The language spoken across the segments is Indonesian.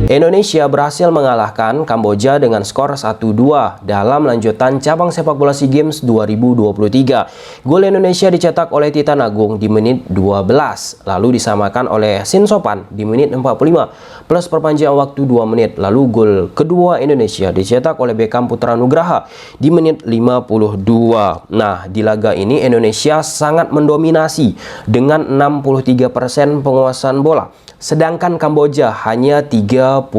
Indonesia berhasil mengalahkan Kamboja dengan skor 1-2 dalam lanjutan cabang sepak bola SEA Games 2023. Gol Indonesia dicetak oleh Titan Agung di menit 12, lalu disamakan oleh Sin Sopan di menit 45 plus perpanjangan waktu 2 menit. Lalu gol kedua Indonesia dicetak oleh Beckham Putra Nugraha di menit 52. Nah, di laga ini Indonesia sangat mendominasi dengan 63% penguasaan bola. Sedangkan Kamboja hanya 37%.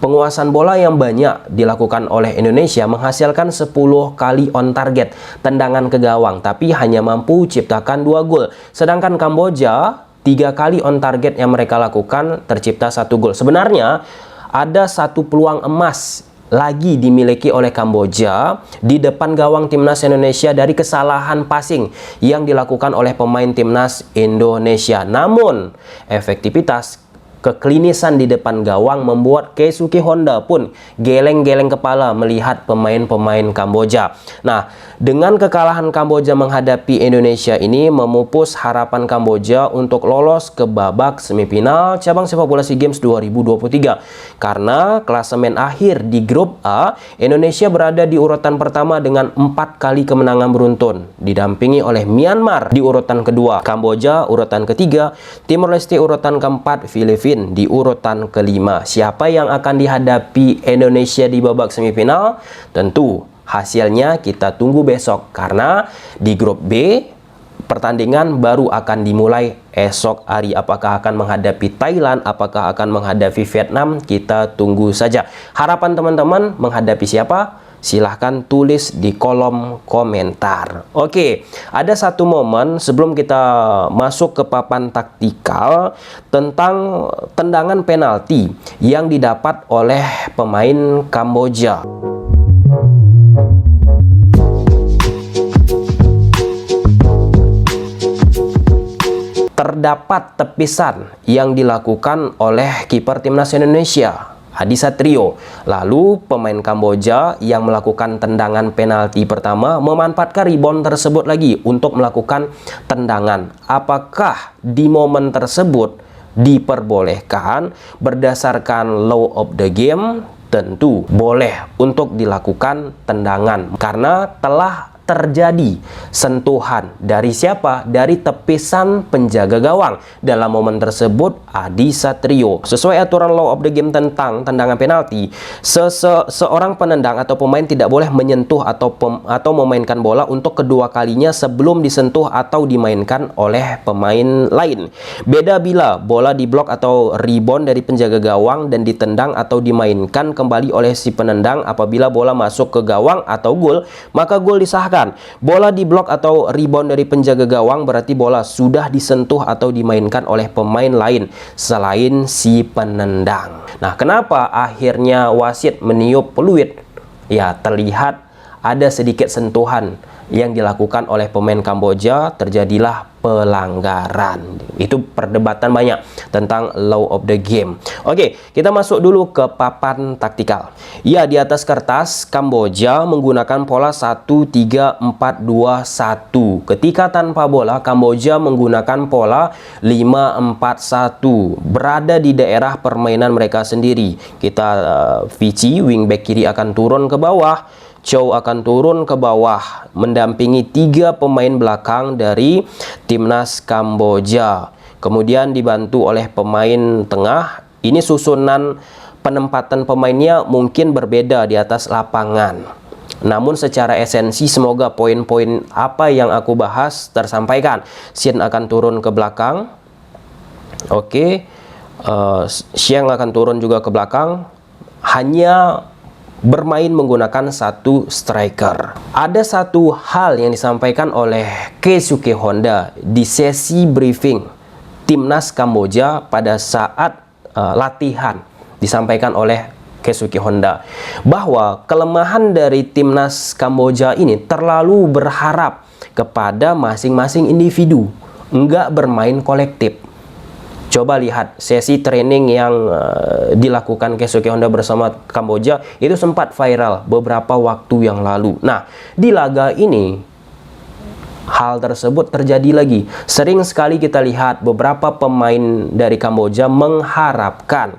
Penguasaan bola yang banyak dilakukan oleh Indonesia menghasilkan 10 kali on target tendangan ke gawang, tapi hanya mampu ciptakan 2 gol. Sedangkan Kamboja 3 kali on target yang mereka lakukan tercipta 1 gol. Sebenarnya ada 1 peluang emas lagi dimiliki oleh Kamboja di depan gawang timnas Indonesia dari kesalahan passing yang dilakukan oleh pemain timnas Indonesia. Namun, efektivitas keklinisan di depan gawang membuat Keisuke Honda pun geleng-geleng kepala melihat pemain-pemain Kamboja. Nah, dengan kekalahan Kamboja menghadapi Indonesia ini memupus harapan Kamboja untuk lolos ke babak semifinal cabang sepak bola SEA Games 2023. Karena klasemen akhir di grup A, Indonesia berada di urutan pertama dengan 4 kali kemenangan beruntun, didampingi oleh Myanmar di urutan kedua, Kamboja urutan ketiga, Timor Leste urutan keempat, Filipina di urutan kelima. Siapa yang akan dihadapi Indonesia di babak semifinal? Tentu hasilnya kita tunggu besok, karena di grup B pertandingan baru akan dimulai esok hari. Apakah akan menghadapi Thailand, apakah akan menghadapi Vietnam? Kita tunggu saja. Harapan teman-teman menghadapi siapa? Silahkan tulis di kolom komentar. Oke, ada satu momen sebelum kita masuk ke papan taktikal tentang tendangan penalti yang didapat oleh pemain Kamboja. Terdapat tepisan yang dilakukan oleh kiper timnas Indonesia, Adi Satrio. Lalu pemain Kamboja yang melakukan tendangan penalti pertama memanfaatkan rebound tersebut lagi untuk melakukan tendangan. Apakah di momen tersebut diperbolehkan berdasarkan law of the game? Tentu boleh untuk dilakukan tendangan karena telah terjadi sentuhan dari siapa? Dari tepisan penjaga gawang. Dalam momen tersebut Adi Satrio. Sesuai aturan law of the game tentang tendangan penalti, seorang penendang atau pemain tidak boleh menyentuh atau memainkan bola untuk kedua kalinya sebelum disentuh atau dimainkan oleh pemain lain. Beda bila bola diblok atau rebound dari penjaga gawang dan ditendang atau dimainkan kembali oleh si penendang. Apabila bola masuk ke gawang atau gol, maka gol disahkan. Bola diblok atau rebound dari penjaga gawang berarti bola sudah disentuh atau dimainkan oleh pemain lain selain si penendang. Nah, kenapa akhirnya wasit meniup peluit? Ya, terlihat ada sedikit sentuhan yang dilakukan oleh pemain Kamboja, terjadilah pelanggaran. Itu perdebatan banyak tentang law of the game. Oke, kita masuk dulu ke papan taktikal. Ya, di atas kertas Kamboja menggunakan pola 1-3-4-2-1. Ketika tanpa bola, Kamboja menggunakan pola 5-4-1. Berada di daerah permainan mereka sendiri. Kita Vici, wingback kiri akan turun ke bawah. Chow akan turun ke bawah mendampingi 3 pemain belakang dari timnas Kamboja. Kemudian dibantu oleh pemain tengah. Ini susunan penempatan pemainnya mungkin berbeda di atas lapangan. Namun secara esensi semoga poin-poin apa yang aku bahas tersampaikan. Shin akan turun ke belakang. Oke. Xiang akan turun juga ke belakang. Hanya bermain menggunakan 1 striker. Ada satu hal yang disampaikan oleh Keisuke Honda di sesi briefing timnas Kamboja pada saat latihan. Disampaikan oleh Keisuke Honda, bahwa kelemahan dari timnas Kamboja ini terlalu berharap kepada masing-masing individu, nggak bermain kolektif. Coba lihat sesi training yang dilakukan Keisuke Honda bersama Kamboja, itu sempat viral beberapa waktu yang lalu. Nah, di laga ini hal tersebut terjadi lagi. Sering sekali kita lihat beberapa pemain dari Kamboja mengharapkan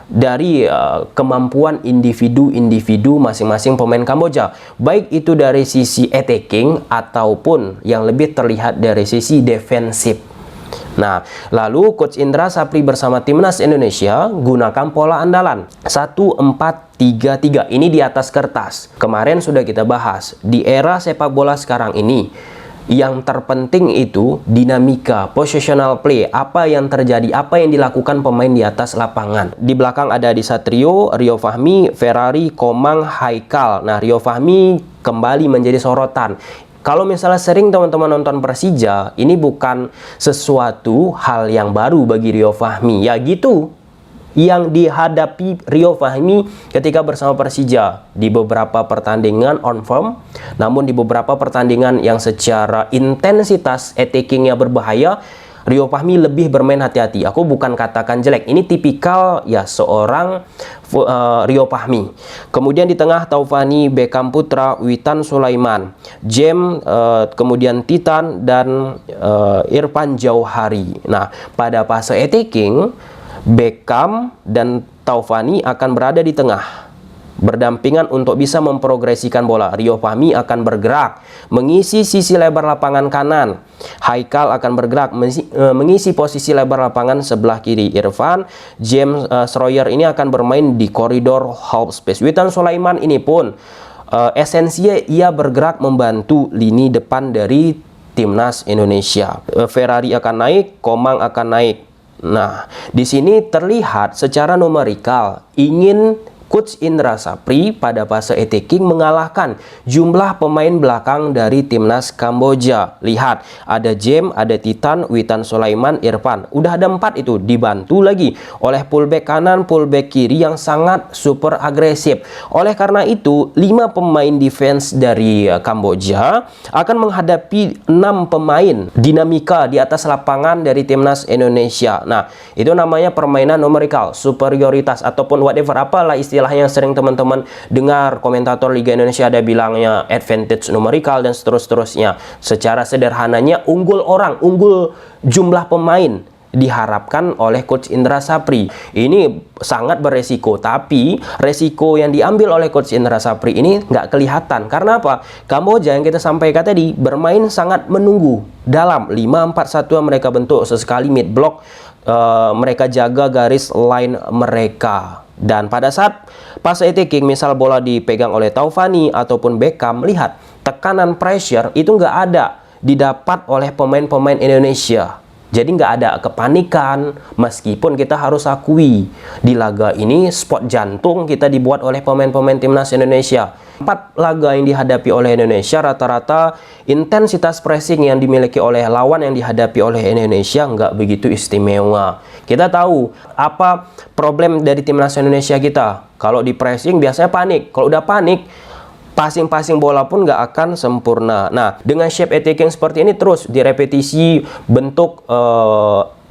dari kemampuan individu-individu masing-masing pemain Kamboja, baik itu dari sisi attacking ataupun yang lebih terlihat dari sisi defensif. Nah, lalu Coach Indra Sapri bersama timnas Indonesia gunakan pola andalan 1-4-3-3. Ini di atas kertas. Kemarin sudah kita bahas, di era sepak bola sekarang ini yang terpenting itu dinamika, positional play, apa yang terjadi, apa yang dilakukan pemain di atas lapangan. Di belakang ada Adi Satrio, Rio Fahmi, Ferrari, Komang, Haikal. Nah, Rio Fahmi kembali menjadi sorotan. Kalau misalnya sering teman-teman nonton Persija, ini bukan sesuatu hal yang baru bagi Rio Fahmi. Ya gitu yang dihadapi Rio Fahmi ketika bersama Persija di beberapa pertandingan on form, namun di beberapa pertandingan yang secara intensitas attackingnya berbahaya, Rio Fahmi lebih bermain hati-hati. Aku bukan katakan jelek, ini tipikal ya seorang Rio Fahmi. Kemudian di tengah Taufani, Beckham Putra, Witan Sulaiman, Jem, kemudian Titan dan Irfan Jauhari. Nah, pada fase attacking Beckham dan Taufani akan berada di tengah, berdampingan untuk bisa memprogresikan bola. Rio Fahmi akan bergerak mengisi sisi lebar lapangan kanan. Haikal akan bergerak mengisi posisi lebar lapangan sebelah kiri. Irfan, James Schroyer ini akan bermain di koridor half space. Witan Sulaiman ini pun esensinya ia bergerak membantu lini depan dari timnas Indonesia. Ferrari akan naik, Komang akan naik. Nah, di sini terlihat secara numerikal ingin Coach Indra Sapri pada fase attacking mengalahkan jumlah pemain belakang dari timnas Kamboja. Lihat, ada Jem, ada Titan, Witan Sulaiman, Irfan. Udah ada 4 itu, dibantu lagi oleh fullback kanan, fullback kiri yang sangat super agresif. Oleh karena itu, 5 pemain defense dari Kamboja akan menghadapi 6 pemain dinamika di atas lapangan dari timnas Indonesia. Nah, itu namanya permainan numerikal, superioritas ataupun whatever, apalah istilah yang sering teman-teman dengar komentator Liga Indonesia ada bilangnya advantage numerikal dan seterusnya. Secara sederhananya unggul orang, unggul jumlah pemain diharapkan oleh Coach Indra Sapri. Ini sangat beresiko, tapi resiko yang diambil oleh Coach Indra Sapri ini nggak kelihatan. Karena apa? Kamboja yang kita sampaikan tadi bermain sangat menunggu dalam 5-4-1 yang mereka bentuk. Sesekali mid block mereka jaga garis line mereka. Dan pada saat fase attacking, misal bola dipegang oleh Taufani ataupun Beckham, lihat tekanan pressure itu nggak ada didapat oleh pemain-pemain Indonesia. Jadi nggak ada kepanikan, meskipun kita harus akui di laga ini spot jantung kita dibuat oleh pemain-pemain timnas Indonesia. 4 laga yang dihadapi oleh Indonesia, rata-rata intensitas pressing yang dimiliki oleh lawan yang dihadapi oleh Indonesia nggak begitu istimewa. Kita tahu apa problem dari timnas Indonesia kita. Kalau di pressing biasanya panik. Kalau udah panik, passing-passing bola pun nggak akan sempurna. Nah, dengan shape attacking seperti ini terus direpetisi bentuk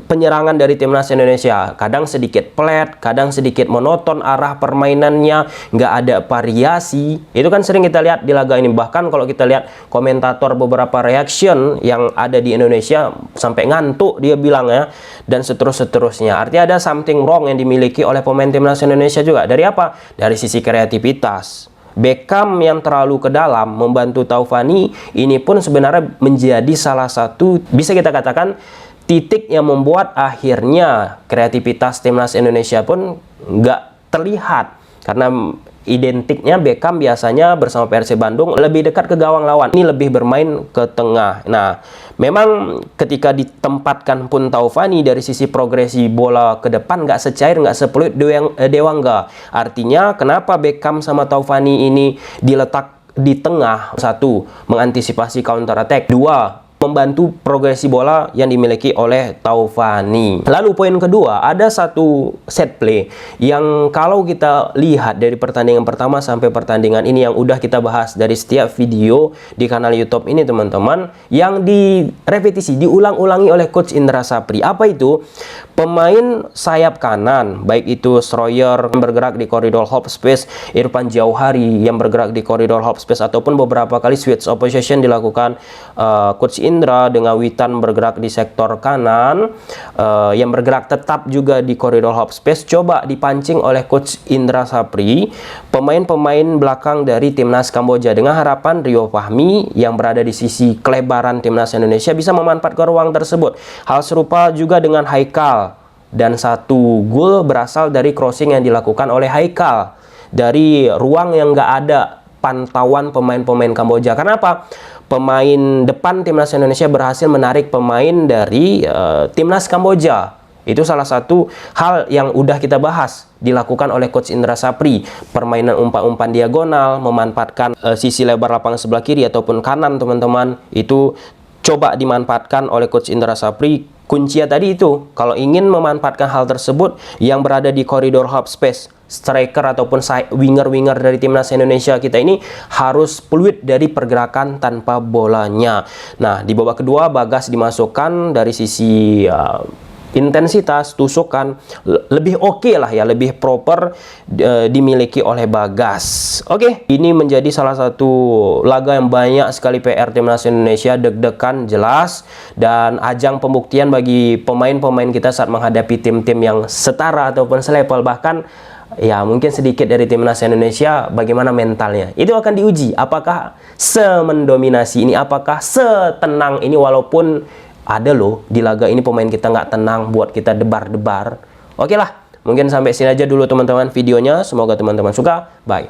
penyerangan dari timnas Indonesia. Kadang sedikit flat, kadang sedikit monoton arah permainannya, nggak ada variasi. Itu kan sering kita lihat di laga ini. Bahkan kalau kita lihat komentator beberapa reaction yang ada di Indonesia sampai ngantuk dia bilang ya, dan seterusnya. Artinya ada something wrong yang dimiliki oleh pemain timnas Indonesia juga. Dari apa? Dari sisi kreativitas. Beckham yang terlalu ke dalam membantu Taufani ini pun sebenarnya menjadi salah satu, bisa kita katakan, titik yang membuat akhirnya kreativitas timnas Indonesia pun nggak terlihat. Karena identiknya Beckham biasanya bersama Persib Bandung lebih dekat ke gawang lawan, ini lebih bermain ke tengah. Nah, memang ketika ditempatkan pun Taufani dari sisi progresi bola ke depan nggak secair, nggak sepeluit Dewangga. Artinya kenapa Beckham sama Taufani ini diletak di tengah? 1, mengantisipasi counter attack. 2, membantu progresi bola yang dimiliki oleh Taufani. Lalu poin kedua, ada satu set play yang kalau kita lihat dari pertandingan pertama sampai pertandingan ini yang udah kita bahas dari setiap video di kanal YouTube ini teman-teman, yang direpetisi, diulang-ulangi oleh Coach Indra Sapri. Apa itu? Pemain sayap kanan, baik itu Stroyer yang bergerak di koridor half space, Irfan Jauhari yang bergerak di koridor half space, ataupun beberapa kali switch of possession dilakukan Coach Indra dengan Witan bergerak di sektor kanan, yang bergerak tetap juga di koridor half space, coba dipancing oleh Coach Indra Sapri pemain-pemain belakang dari timnas Kamboja, dengan harapan Rio Fahmi yang berada di sisi kelebaran timnas Indonesia bisa memanfaatkan ruang tersebut. Hal serupa juga dengan Haikal, dan satu gol berasal dari crossing yang dilakukan oleh Haikal dari ruang yang nggak ada pantauan pemain-pemain Kamboja. Kenapa? Pemain depan timnas Indonesia berhasil menarik pemain dari timnas Kamboja. Itu salah satu hal yang udah kita bahas dilakukan oleh Coach Indra Sapri. Permainan umpan-umpan diagonal, memanfaatkan sisi lebar lapangan sebelah kiri ataupun kanan teman-teman, itu coba dimanfaatkan oleh Coach Indra Sapri. Kuncinya tadi itu, kalau ingin memanfaatkan hal tersebut yang berada di koridor half space, striker ataupun winger-winger dari timnas Indonesia kita ini harus fluid dari pergerakan tanpa bolanya. Nah, di babak kedua Bagas dimasukkan dari sisi intensitas tusukan lebih oke lah ya, lebih proper dimiliki oleh Bagas. Oke, ini menjadi salah satu laga yang banyak sekali PR timnas Indonesia, deg-degan jelas, dan ajang pembuktian bagi pemain-pemain kita saat menghadapi tim-tim yang setara ataupun selevel, bahkan ya mungkin sedikit dari timnas Indonesia, bagaimana mentalnya. Itu akan diuji, apakah semendominasi ini, apakah setenang ini, walaupun ada loh di laga ini pemain kita nggak tenang, buat kita debar-debar. Oke lah, mungkin sampai sini aja dulu teman-teman videonya. Semoga teman-teman suka. Bye.